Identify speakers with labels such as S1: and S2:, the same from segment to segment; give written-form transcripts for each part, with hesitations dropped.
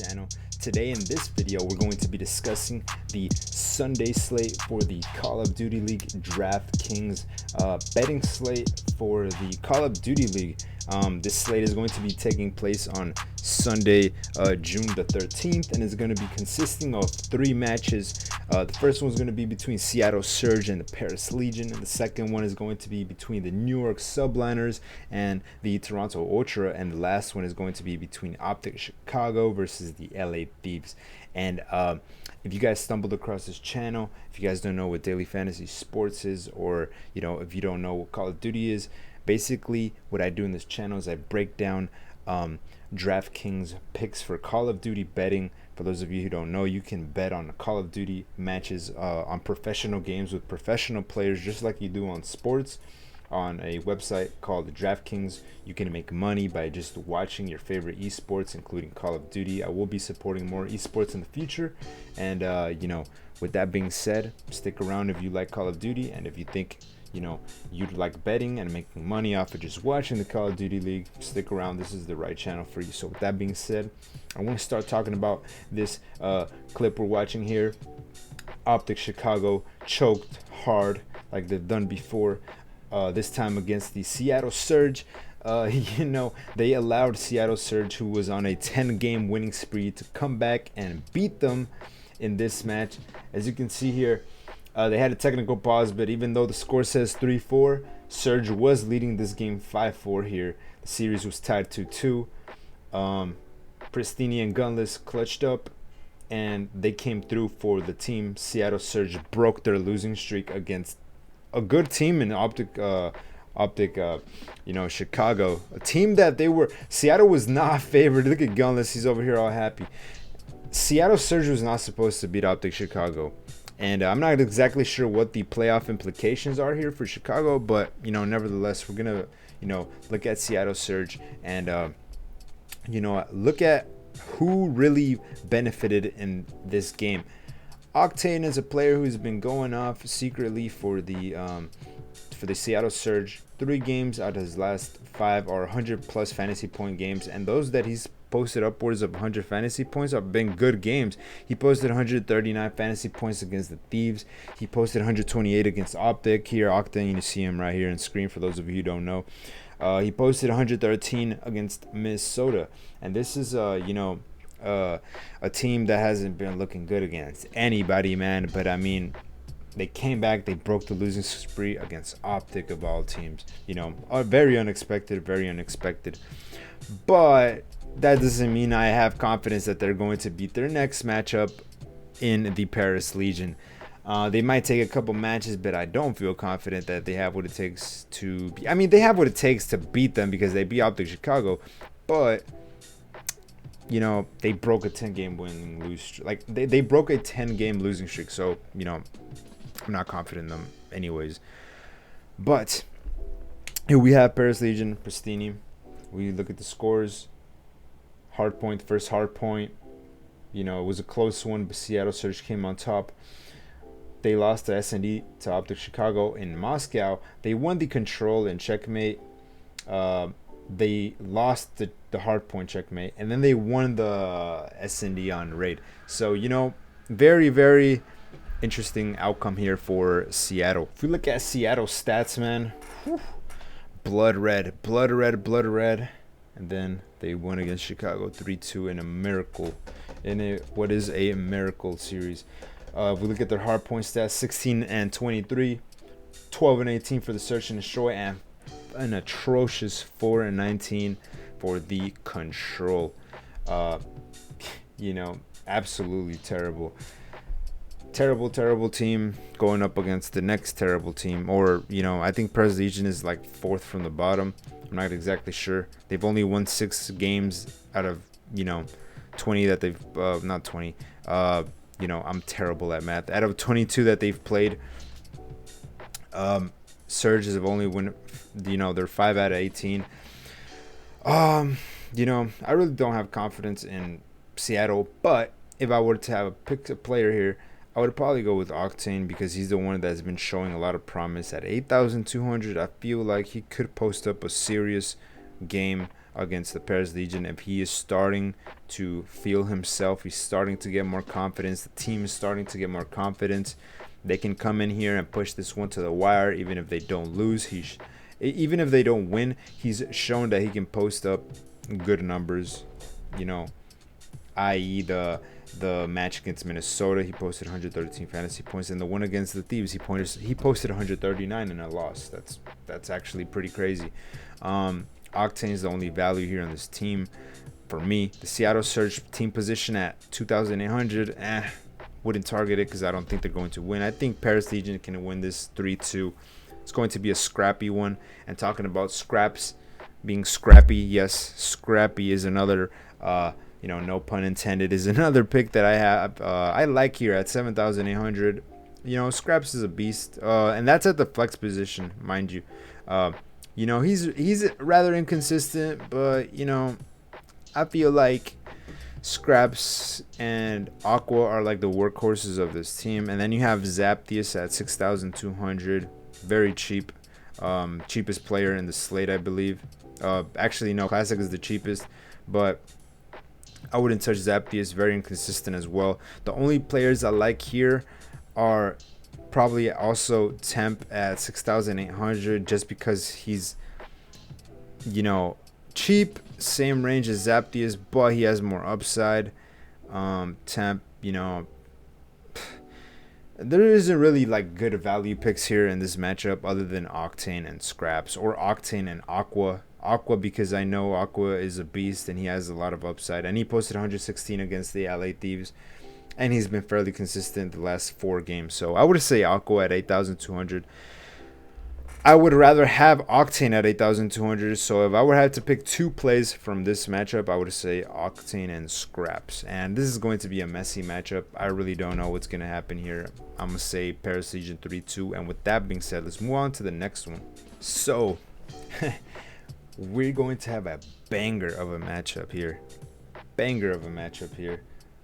S1: channel. Today in this video we're going to be discussing the Sunday slate for the Call of Duty League Draftkings betting slate for the Call of Duty League. This slate is going to be taking place on Sunday, June the 13th, and is going to be consisting of 3 matches. The first one is going to be between Seattle Surge and the Paris Legion, and the second one is going to be between the New York Subliners and the Toronto Ultra, and the last one is going to be between Optic Chicago versus the LA Thieves. And if you guys stumbled across this channel, if you guys don't know what daily fantasy sports is, or if you don't know what Call of Duty is, basically what I do in this channel is I break down DraftKings picks for Call of Duty betting. For those of you who don't know, you can bet on Call of Duty matches on professional games with professional players, just like you do on sports, on a website called Draftkings. You can make money by just watching your favorite esports, including Call of Duty. I will be supporting more esports in the future, and with that being said, stick around if you like Call of Duty, and if you think you'd like betting and making money off of just watching the Call of Duty League, stick around. This is the right channel for you. So with that being said, I want to start talking about this clip we're watching here. Optic Chicago choked hard like they've done before, this time against the Seattle Surge. They allowed Seattle Surge, who was on a 10-game winning spree, to come back and beat them in this match. As you can see here, they had a technical pause, but even though the score says 3-4, Surge was leading this game 5-4 here. The series was tied 2-2. Pristini and Gunless clutched up, and they came through for the team. Seattle Surge broke their losing streak against a good team in Optic, Chicago. A team that Seattle was not favored. Look at Gunless, he's over here all happy. Seattle Surge was not supposed to beat Optic Chicago. And I'm not exactly sure what the playoff implications are here for Chicago, but nevertheless, we're gonna look at Seattle Surge and look at who really benefited in this game. Octane is a player who's been going off secretly for the Seattle Surge. 3 games out of his last 5 are 100+ fantasy point games, and those that he's posted upwards of 100 fantasy points have been good games. He posted 139 fantasy points against the Thieves. He posted 128 against Optic. Here, Octane, you see him right here on screen for those of you who don't know. He posted 113 against Minnesota, and this is a team that hasn't been looking good against anybody, man. But I mean, they came back, they broke the losing spree against Optic of all teams. Very unexpected. But that doesn't mean I have confidence that they're going to beat their next matchup in the Paris Legion. They might take a couple matches, but I don't feel confident that they have what it takes to be. I mean, they have what it takes to beat them because they beat Optic Chicago, but they broke a 10-game winning lose streak. Like they broke a 10-game losing streak, so I'm not confident in them anyways. But here we have Paris Legion, Pristini. We look at the scores. Hardpoint, first hardpoint. It was a close one, but Seattle Surge came on top. They lost to S&D to Optic Chicago in Moscow. They won the control in checkmate. They lost the hardpoint checkmate, and then they won the S&D on raid. So very, very interesting outcome here for Seattle. If we look at Seattle stats, man, blood red, and then they won against Chicago 3-2 in a miracle, what is a miracle series. If we look at their hardpoint stats, 16 and 23, 12 and 18 for the search and destroy, and an atrocious 4 and 19 for the control. Absolutely terrible team going up against the next terrible team. Or I think Paris Legion is like 4th from the bottom. I'm not exactly sure. They've only won 6 games out of 20 that they've not 20. I'm terrible at math. Out of 22 that they've played, Surges have only won. They're 5 out of 18. I really don't have confidence in Seattle, but if I were to have pick a player here, I would probably go with Octane because he's the one that's been showing a lot of promise. At 8,200, I feel like he could post up a serious game against the Paris Legion. If he is starting to feel himself, he's starting to get more confidence, the team is starting to get more confidence, they can come in here and push this one to the wire. Even if they don't lose, even if they don't win, he's shown that he can post up good numbers, you know, i.e. the match against Minnesota, he posted 113 fantasy points, and the one against the Thieves, he posted 139 in a loss. That's actually pretty crazy. Octane is the only value here on this team for me. The Seattle Surge team position at 2,800, wouldn't target it because I don't think they're going to win. I think Paris Legion can win this 3-2. It's going to be a scrappy one. And talking about scraps being scrappy, yes, scrappy is another no pun intended, is another pick that I have. I like here at 7,800. Scraps is a beast, and that's at the flex position, mind you. He's rather inconsistent, but I feel like Scraps and Aqua are like the workhorses of this team. And then you have Zaptius at 6,200, very cheap, cheapest player in the slate, I believe. Actually, no, Classic is the cheapest, but I wouldn't touch Zaptius. Very inconsistent as well. The only players I like here are probably also Temp at 6,800, just because he's, cheap, same range as Zaptius, but he has more upside. Temp, there isn't really like good value picks here in this matchup other than Octane and Scraps, or Octane and Aqua. Aqua, because I know Aqua is a beast and he has a lot of upside, and he posted 116 against the LA Thieves, and he's been fairly consistent the last 4 games. So I would say Aqua at 8,200. I would rather have Octane at 8,200. So if I would have to pick 2 plays from this matchup, I would say Octane and Scraps. And this is going to be a messy matchup. I really don't know what's going to happen here. I'm going to say Paris Legion 3-2. And with that being said, let's move on to the next one. So we're going to have a banger of a matchup here.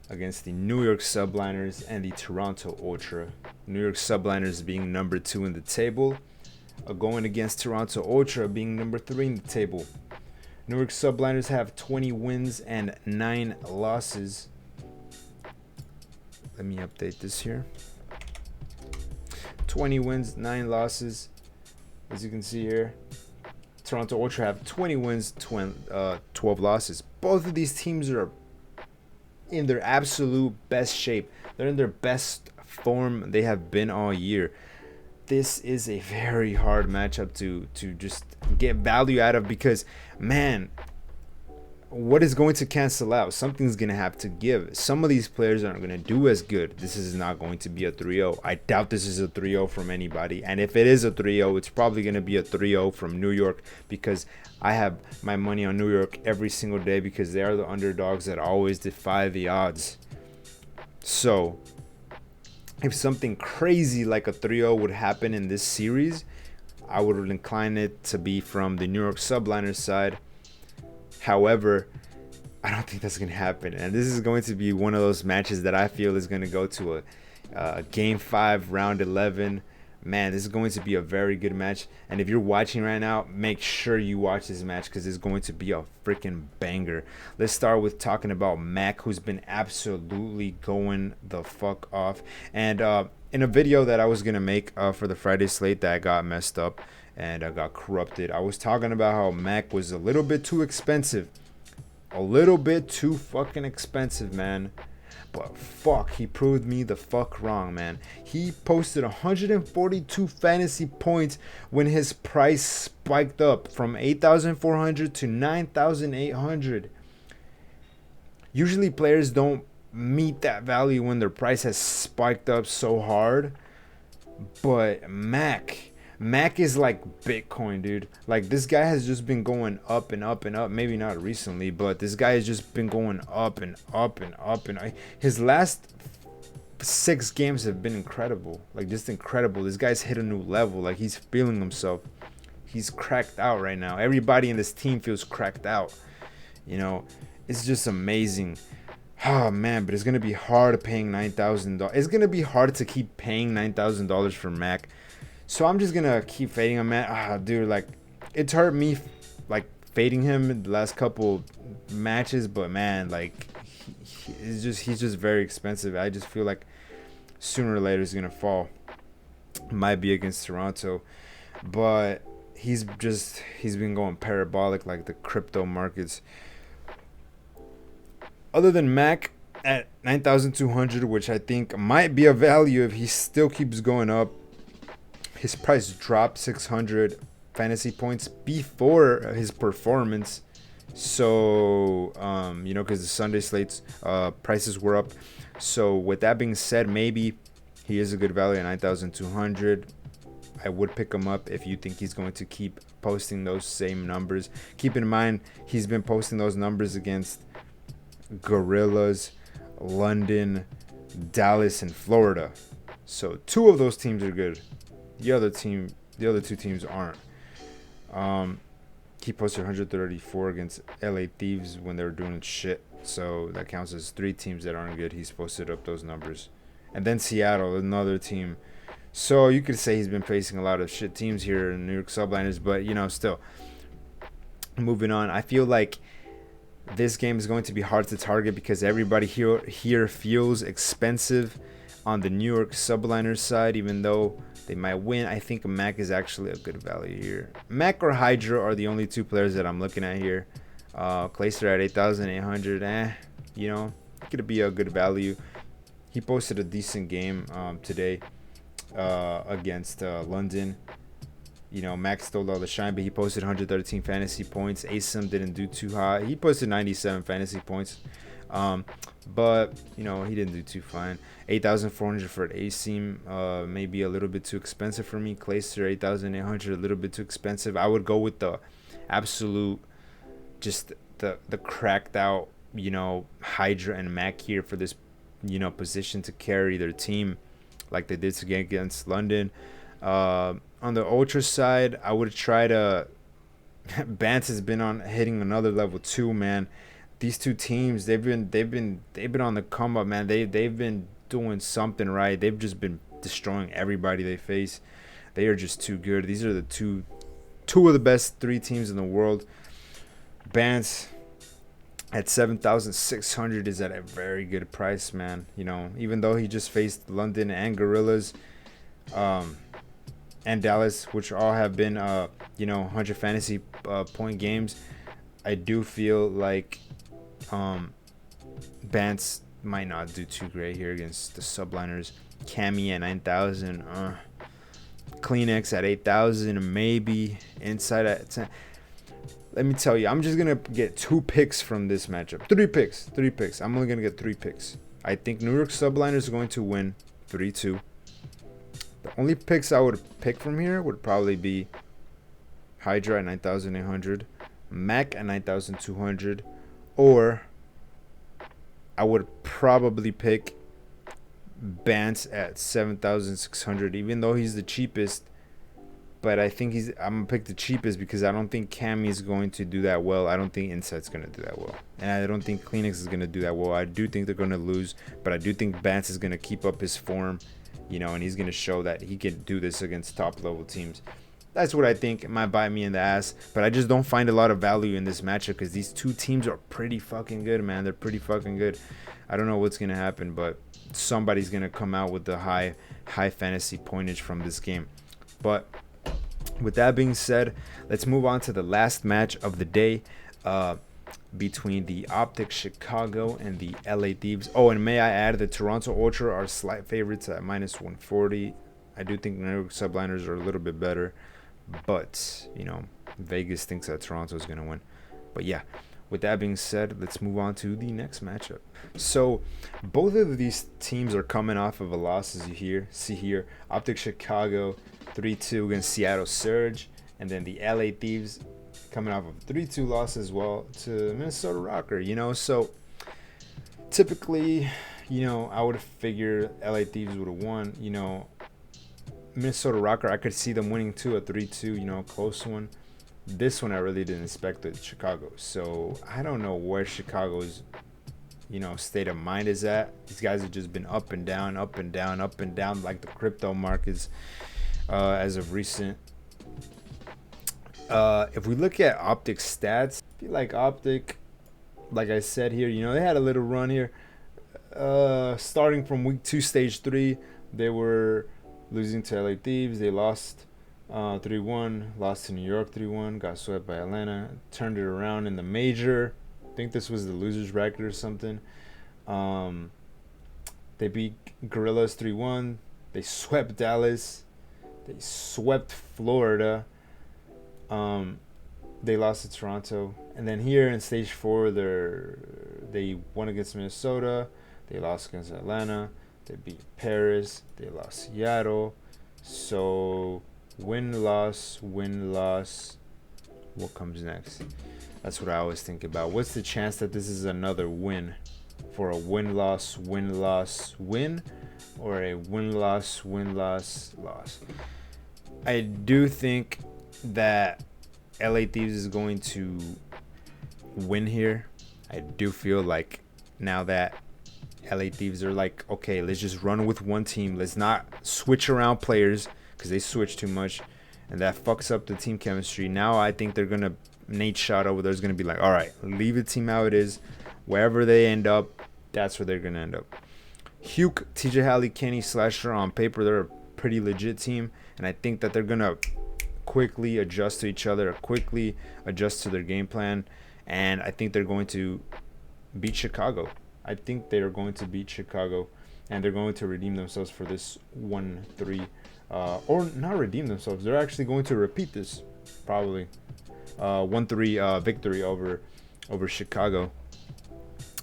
S1: Against the New York Subliners and the Toronto Ultra. New York Subliners being number 2 in the table, going against Toronto Ultra being number 3 in the table. New York Subliners have 20 wins and 9 losses. Let me update this here. 20 wins, 9 losses. As you can see here, Toronto Ultra have 20 wins, 12 losses. Both of these teams are in their absolute best shape. They're in their best form they have been all year. This is a very hard matchup to just get value out of, because, man, what is going to cancel out? Something's going to have to give. Some of these players aren't going to do as good. This is not going to be a 3-0. I doubt this is a 3-0 from anybody. And if it is a 3-0, it's probably going to be a 3-0 from New York, because I have my money on New York every single day, because they are the underdogs that always defy the odds. So if something crazy like a 3-0 would happen in this series, I would incline it to be from the New York Subliners side. However, I don't think that's going to happen. And this is going to be one of those matches that I feel is going to go to a Game 5, Round 11. Man, this is going to be a very good match. And if you're watching right now, make sure you watch this match, because it's going to be a freaking banger. Let's start with talking about Mac, who's been absolutely going the fuck off. And in a video that I was going to make for the Friday slate that got messed up and got corrupted, I was talking about how Mac was a little bit too expensive. A little bit too fucking expensive, man. But fuck, he proved me the fuck wrong, man. He posted 142 fantasy points when his price spiked up from 8,400 to 9,800. Usually players don't meet that value when their price has spiked up so hard. But Mac is like Bitcoin, dude. Like, this guy has just been going up and up and up. Maybe not recently, but this guy has just been going up and up and up. And his last 6 games have been incredible. Like, just incredible. This guy's hit a new level. Like, he's feeling himself. He's cracked out right now. Everybody in this team feels cracked out. It's just amazing. Oh, man, but it's going to be hard paying $9,000. It's going to be hard to keep paying $9,000 for Mac. So I'm just going to keep fading him, man. Dude, like, it's hurt me, like, fading him in the last couple matches, but man, like he's just very expensive. I just feel like sooner or later he's gonna fall. Might be against Toronto, but he's been going parabolic like the crypto markets. Other than Mac at 9,200, which I think might be a value if he still keeps going up. His price dropped 600 fantasy points before his performance. So, because the Sunday slates prices were up. So, with that being said, maybe he is a good value at 9,200. I would pick him up if you think he's going to keep posting those same numbers. Keep in mind, he's been posting those numbers against Gorillas, London, Dallas, and Florida. So 2 of those teams are good. The other 2 teams aren't. He posted 134 against LA Thieves when they were doing shit. So that counts as 3 teams that aren't good. He's posted up those numbers. And then Seattle, another team. So you could say he's been facing a lot of shit teams here in New York Subliners. But, still. Moving on. I feel like this game is going to be hard to target because everybody here feels expensive on the New York Subliners side, even though they might win. I think Mac is actually a good value here. Mac or Hydra are the only 2 players that I'm looking at here. Clayster at 8,800. Could be a good value. He posted a decent game today against London. Mac stole all the shine, but he posted 113 fantasy points. ASIM didn't do too high. He posted 97 fantasy points. But, he didn't do too fine. 8,400 for ASIM, maybe a little bit too expensive for me. Clayster, 8,800, a little bit too expensive. I would go with the absolute, just the cracked out, Hydra and Mac here for this, position to carry their team like they did today against London. On the Ultra side, I would try to. Bance has been on hitting another level too, man. These 2 teams, they've been on the come up, man. They've been doing something right. They've just been destroying everybody they face. They are just too good. These are the two of the best 3 teams in the world. Bance at 7,600 is at a very good price, man. Even though he just faced London and Gorillas, and Dallas, which all have been 100 fantasy point games, I do feel like Bance might not do too great here against the Subliners. Cammy at 9,000, Kleenex at 8,000, maybe Inside at 10. Let me tell you, I'm just gonna get 2 picks from this matchup. 3 picks. I'm only gonna get 3 picks. I think New York Subliners are going to win 3-2. The only picks I would pick from here would probably be Hydra at 9,800, Mac at 9,200, or I would probably pick Bance at 7,600, even though he's the cheapest. But I think I'm going to pick the cheapest because I don't think Cammy is going to do that well. I don't think Insight's going to do that well. And I don't think Kleenex is going to do that well. I do think they're going to lose, but I do think Bance is going to keep up his form. And he's going to show that he can do this against top-level teams. That's what I think. It might bite me in the ass, but I just don't find a lot of value in this matchup because these 2 teams are pretty fucking good, man. They're pretty fucking good. I don't know what's going to happen, but somebody's going to come out with the high fantasy pointage from this game. But with that being said, let's move on to the last match of the day. Between the Optic Chicago and the LA Thieves. Oh, and may I add, the Toronto Ultra are slight favorites at -140. I do think New York Subliners are a little bit better, but Vegas thinks that Toronto is going to win. But yeah, with that being said, let's move on to the next matchup. So both of these teams are coming off of a loss, as you see here. Optic Chicago 3-2 against Seattle Surge, and then the LA Thieves coming off of 3-2 loss as well to Minnesota Rocker. So typically, I would figure LA Thieves would have won. Minnesota Rocker, I could see them winning too, a 3-2, close one. This one I really didn't expect with Chicago. So I don't know where Chicago's, state of mind is at. These guys have just been up and down, up and down, up and down, like the crypto markets as of recent. If we look at Optic stats, I feel like Optic, like I said here, they had a little run here. Starting from week 2, stage 3, they were losing to LA Thieves. They lost 3-1, lost to New York 3-1, got swept by Atlanta, turned it around in the major. I think this was the losers bracket or something. They beat Gorillas 3-1. They swept Dallas. They swept Florida. They lost to Toronto. And then here in stage 4, they won against Minnesota. They lost against Atlanta. They beat Paris. They lost Seattle. So win, loss, win, loss. What comes next? That's what I always think about. What's the chance that this is another win? For a win, loss, win, loss, win? Or a win, loss, win, loss, loss? I do think that LA Thieves is going to win here. I do feel like now that LA Thieves are like, okay, let's just run with one team. Let's not switch around players because they switch too much, and that fucks up the team chemistry. Now I think they're gonna Nate Shot over there is gonna be like, all right, leave the team how it is. Wherever they end up, that's where they're gonna end up. Huke, TJ Halley, Kenny, Slasher, on paper they're a pretty legit team, and I think that they're gonna quickly adjust to each other, quickly adjust to their game plan, and I think they're going to beat Chicago. I think they're going to beat Chicago, and they're going to redeem themselves for this 1-3, or not redeem themselves. They're actually going to repeat this, probably 1-3 victory over Chicago.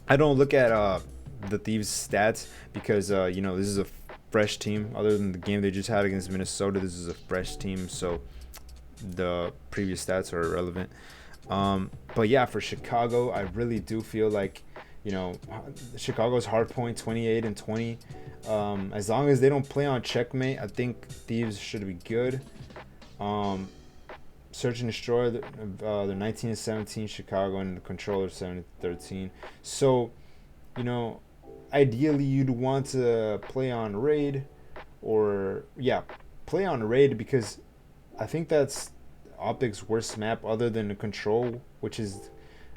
S1: I don't look at the Thieves stats because this is a fresh team. Other than the game they just had against Minnesota, this is a fresh team, so the previous stats are irrelevant. But yeah, for Chicago, I really do feel like Chicago's hard point 28-20. As long as they don't play on checkmate, I think Thieves should be good. Search and Destroy, they're 19-17 Chicago, and the Controller 7-13. So, ideally you'd want to play on Raid, play on Raid, because I think that's Optic's worst map other than the Control, which is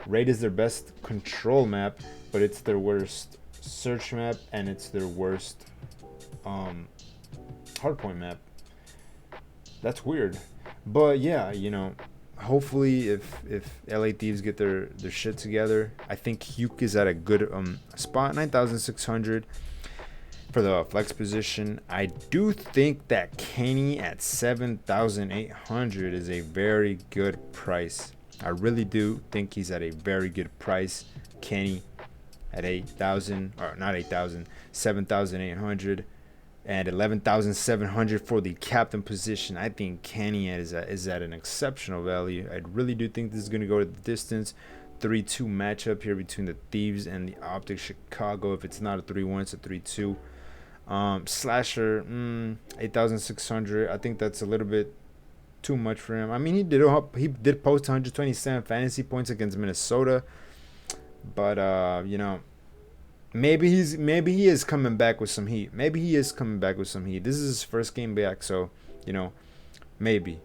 S1: Raid is their best control map, but it's their worst search map, and it's their worst hardpoint map. That's weird. But yeah, hopefully if LA Thieves get their shit together, I think Huke is at a good spot, 9,600 for the flex position. I do think that Kenny at 7,800 is a very good price. I really do think he's at a very good price. Kenny at 8,000, or not 8,000, 7,800, and 11,700 for the captain position. I think Kenny is at an exceptional value. I really do think this is going to go to the distance. 3-2 matchup here between the Thieves and the Optic Chicago. If it's not a 3-1, it's a 3-2. Slasher, 8,600. I think that's a little bit too much for him. I mean, he did post 127 fantasy points against Minnesota, but maybe he is coming back with some heat. This is his first game back, so maybe.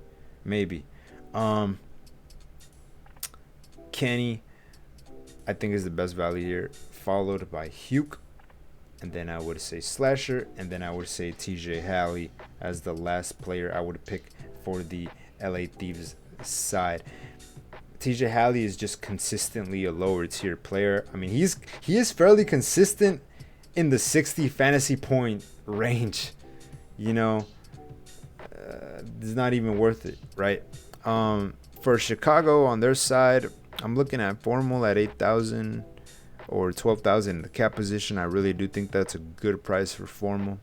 S1: Kenny, I think, is the best value here, followed by Huke, and then I would say Slasher, and then I would say TJ Halley as the last player I would pick for the LA Thieves side. TJ Halley is just consistently a lower tier player. I mean, he is fairly consistent in the 60 fantasy point range. It's not even worth it, right? For Chicago on their side, I'm looking at Formal at 8,000 or 12,000 in the cap position. I really do think that's a good price for Formal.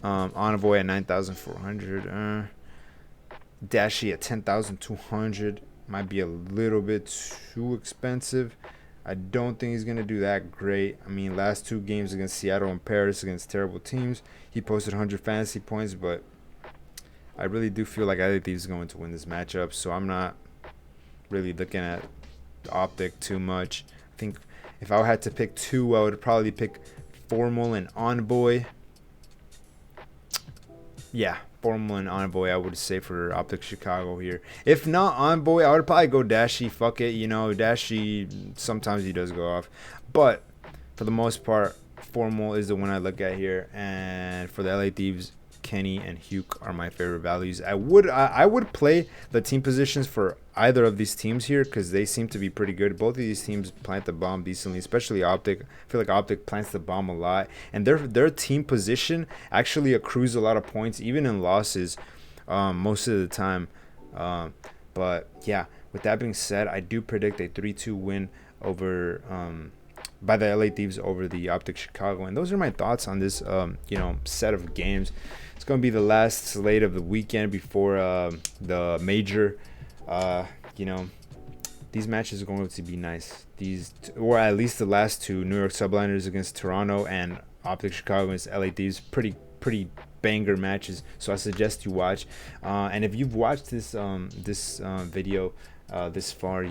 S1: Envoy at 9,400. Dashy at 10,200 might be a little bit too expensive. I don't think he's going to do that great. I mean, last 2 games against Seattle and Paris, against terrible teams, he posted 100 fantasy points, but I really do feel like LA Thieves is going to win this matchup, so I'm not really looking at the Optic too much. I think if I had to pick 2, I would probably pick Formal and Envoy. Yeah, Formal and Envoy, I would say, for Optic Chicago here. If not Envoy, I would probably go Dashy. Fuck it, Dashy, sometimes he does go off. But for the most part, Formal is the one I look at here. And for the LA Thieves, Kenny and Hugh are my favorite values. I would play the team positions for either of these teams here because they seem to be pretty good. Both of these teams plant the bomb decently, especially Optic. I feel like Optic plants the bomb a lot, and their team position actually accrues a lot of points, even in losses, most of the time. But yeah, with that being said, I do predict a 3-2 win over by the LA Thieves over the Optic Chicago. And those are my thoughts on this set of games. It's going to be the last slate of the weekend before the major. These matches are going to be nice. Or at least the last two, New York Subliners against Toronto and Optic Chicago against LA Thieves, pretty banger matches. So I suggest you watch. And if you've watched this video this far,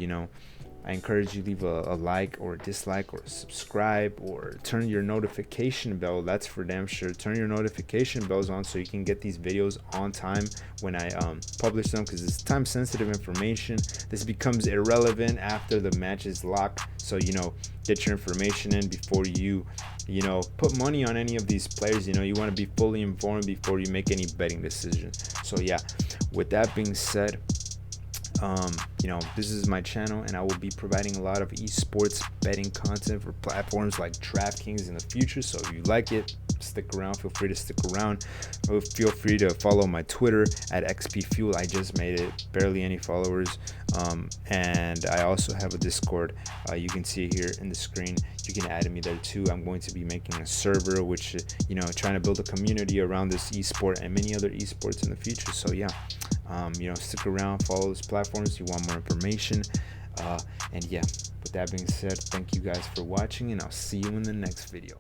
S1: I encourage you to leave a like or a dislike or subscribe or turn your notification bell. That's for damn sure. Turn your notification bells on so you can get these videos on time when I publish them, because it's time sensitive information. This becomes irrelevant after the match is locked. So get your information in before you put money on any of these players. You want to be fully informed before you make any betting decisions. So yeah, with that being said, this is my channel, and I will be providing a lot of esports betting content for platforms like Draftkings in the future. So if you like it, stick around. Feel free to stick around. Feel free to follow my Twitter at XPFuel. I just made it, barely any followers. And I also have a Discord. You can see it here in the screen. You can add me there too. I'm going to be making a server, which trying to build a community around this esport and many other esports in the future. So yeah, stick around, follow those platforms if you want more information. And yeah, with that being said, thank you guys for watching, and I'll see you in the next video.